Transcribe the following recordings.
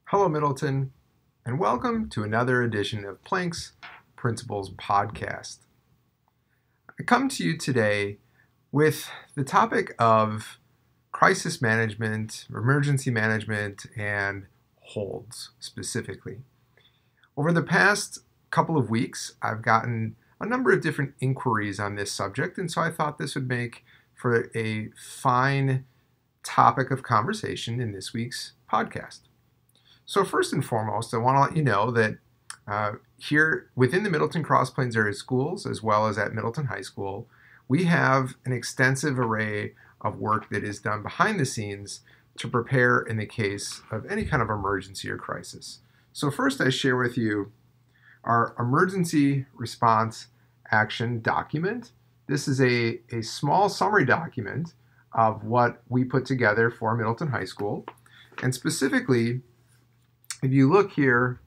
Hello, Middleton, and welcome to another edition of Planck's Principles Podcast. I come to you today with the topic of crisis management, emergency management, and holds specifically. Over the past couple of weeks, I've gotten a number of different inquiries on this subject, and so I thought this would make for a fine topic of conversation in this week's podcast. So first and foremost, I want to let you know that here within the Middleton Cross Plains area schools, as well as at Middleton High School, we have an extensive array of work that is done behind the scenes to prepare in the case of any kind of emergency or crisis. So first, I share with you our emergency response action document. This is a small summary document of what we put together for Middleton High School, and specifically, if you look here,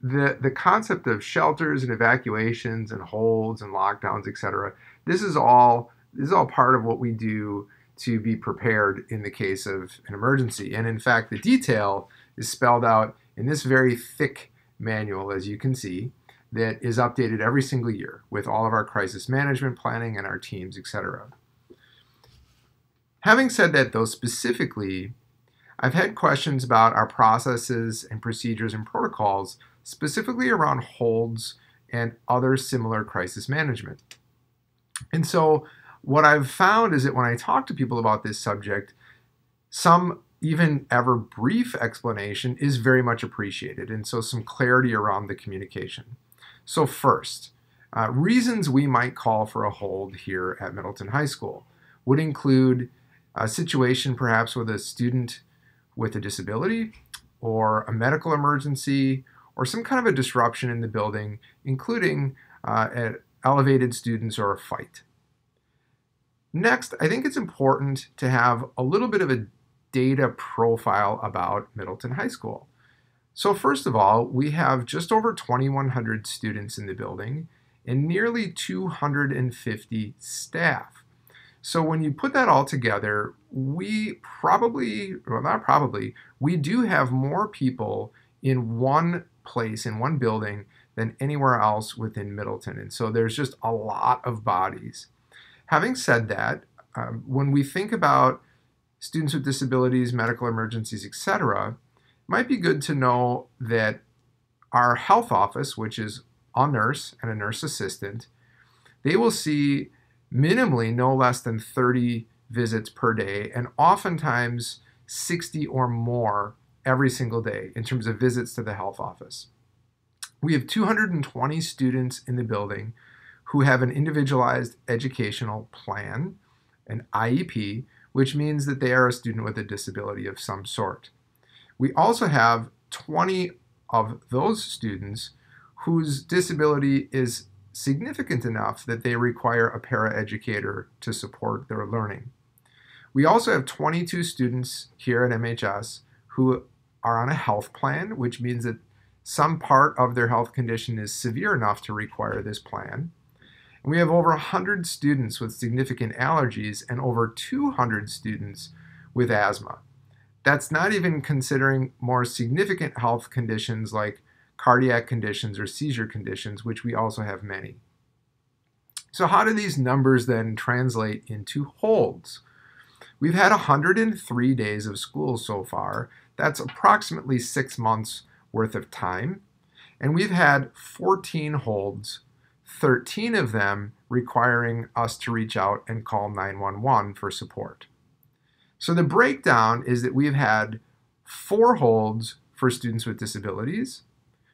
the concept of shelters and evacuations and holds and lockdowns, etc. This is all part of what we do to be prepared in the case of an emergency. And in fact, the detail is spelled out in this very thick manual, as you can see, that is updated every single year with all of our crisis management planning and our teams, etc. Having said that, though, specifically, I've had questions about our processes and procedures and protocols, specifically around holds and other similar crisis management. And so what I've found is that when I talk to people about this subject, some even ever brief explanation is very much appreciated, and so some clarity around the communication. So first, reasons we might call for a hold here at Middleton High School would include a situation perhaps with a student with a disability, or a medical emergency, or some kind of a disruption in the building, including elevated students or a fight. Next, I think it's important to have a little bit of a data profile about Middleton High School. So first of all, we have just over 2,100 students in the building and nearly 250 staff. So when you put that all together, we do have more people in one place, in one building, than anywhere else within Middleton. And so there's just a lot of bodies. Having said that, when we think about students with disabilities, medical emergencies, etc., it might be good to know that our health office, which is a nurse and a nurse assistant, they will see minimally no less than 30 visits per day, and oftentimes 60 or more every single day in terms of visits to the health office. We have 220 students in the building who have an individualized educational plan, an IEP, which means that they are a student with a disability of some sort. We also have 20 of those students whose disability is significant enough that they require a paraeducator to support their learning. We also have 22 students here at MHS who are on a health plan, which means that some part of their health condition is severe enough to require this plan. And we have over 100 students with significant allergies and over 200 students with asthma. That's not even considering more significant health conditions like cardiac conditions or seizure conditions, which we also have many. So how do these numbers then translate into holds? We've had 103 days of school so far. That's approximately 6 months worth of time. And we've had 14 holds, 13 of them requiring us to reach out and call 911 for support. So the breakdown is that we've had 4 holds for students with disabilities.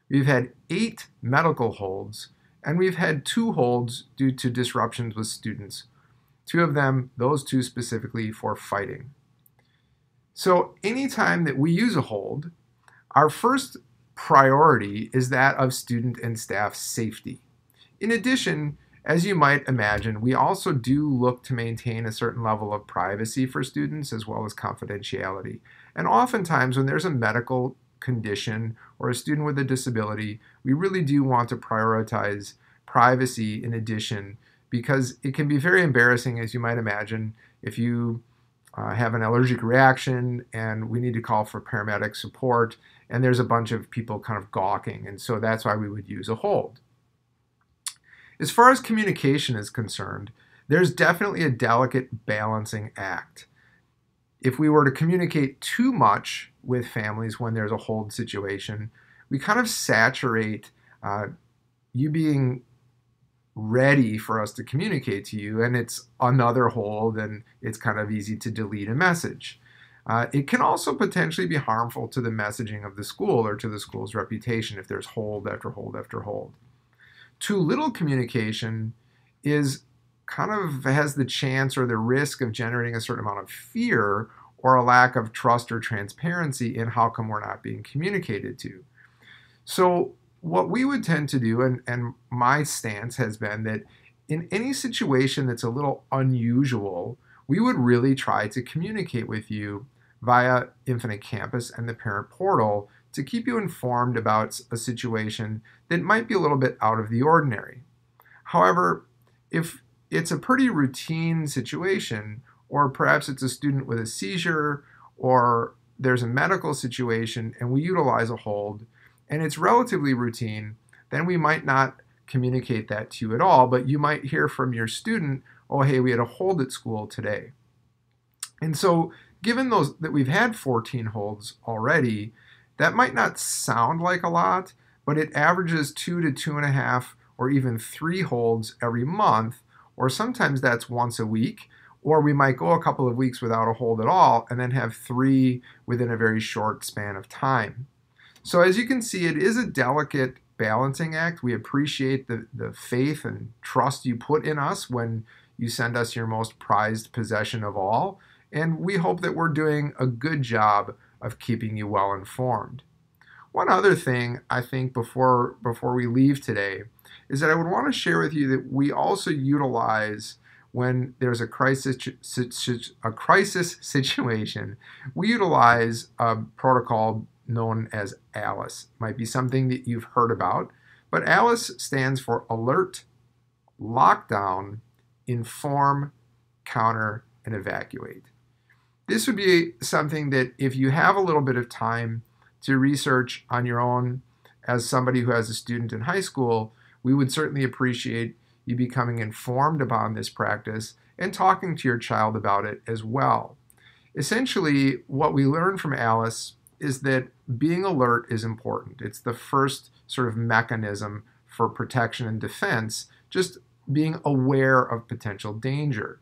We've had 8 medical holds, and we've had 2 holds due to disruptions with students. 2 of them, those 2 specifically, for fighting. So anytime that we use a hold, our first priority is that of student and staff safety. In addition, as you might imagine, we also do look to maintain a certain level of privacy for students as well as confidentiality. And oftentimes when there's a medical condition or a student with a disability, we really do want to prioritize privacy in addition, because it can be very embarrassing, as you might imagine, if you have an allergic reaction and we need to call for paramedic support, and there's a bunch of people kind of gawking, and so that's why we would use a hold. As far as communication is concerned, there's definitely a delicate balancing act. If we were to communicate too much with families when there's a hold situation, we kind of saturate you being ready for us to communicate to you, and it's another hold, and it's kind of easy to delete a message. It can also potentially be harmful to the messaging of the school or to the school's reputation if there's hold after hold after hold. Too little communication is kind of has the chance or the risk of generating a certain amount of fear or a lack of trust or transparency in how come we're not being communicated to. So what we would tend to do, and my stance has been that in any situation that's a little unusual, we would really try to communicate with you via Infinite Campus and the parent portal to keep you informed about a situation that might be a little bit out of the ordinary. However, if it's a pretty routine situation, or perhaps it's a student with a seizure, or there's a medical situation and we utilize a hold, and it's relatively routine, then we might not communicate that to you at all, but you might hear from your student, oh, hey, we had a hold at school today. And so given that we've had 14 holds already, that might not sound like a lot, but it averages 2 to 2.5 or even 3 holds every month, or sometimes that's once a week, or we might go a couple of weeks without a hold at all and then have 3 within a very short span of time. So as you can see, it is a delicate balancing act. We appreciate the faith and trust you put in us when you send us your most prized possession of all, and we hope that we're doing a good job of keeping you well informed. One other thing I think before we leave today is that I would want to share with you that we also utilize, when there's a crisis situation, we utilize a protocol known as ALICE. Might be something that you've heard about, but ALICE stands for Alert, Lockdown, Inform, Counter, and Evacuate. This would be something that if you have a little bit of time to research on your own as somebody who has a student in high school, we would certainly appreciate you becoming informed upon this practice and talking to your child about it as well. Essentially, what we learn from ALICE is that being alert is important. It's the first sort of mechanism for protection and defense, just being aware of potential danger.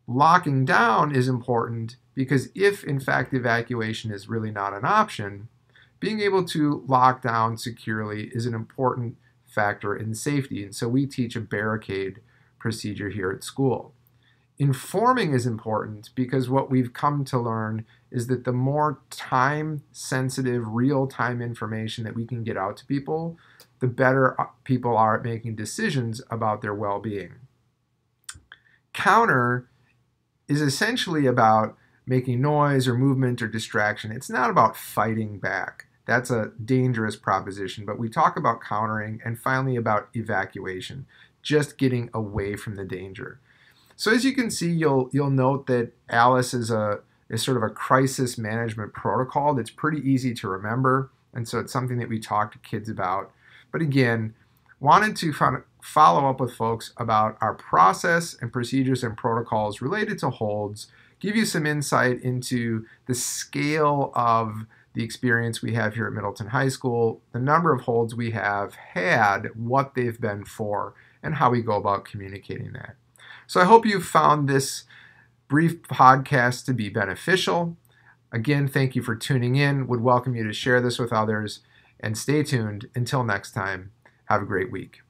Locking down is important because if, in fact, evacuation is really not an option, being able to lock down securely is an important factor in safety. And so we teach a barricade procedure here at school. Informing is important because what we've come to learn is that the more time-sensitive, real-time information that we can get out to people, the better people are at making decisions about their well-being. Counter is essentially about making noise or movement or distraction. It's not about fighting back. That's a dangerous proposition, but we talk about countering and finally about evacuation, just getting away from the danger. So as you can see, you'll note that ALICE is sort of a crisis management protocol that's pretty easy to remember, and so it's something that we talk to kids about. But again, wanted to follow up with folks about our process and procedures and protocols related to holds, give you some insight into the scale of the experience we have here at Middleton High School, the number of holds we have had, what they've been for, and how we go about communicating that. So I hope you found this brief podcast to be beneficial. Again, thank you for tuning in. Would welcome you to share this with others, and stay tuned. Until next time, have a great week.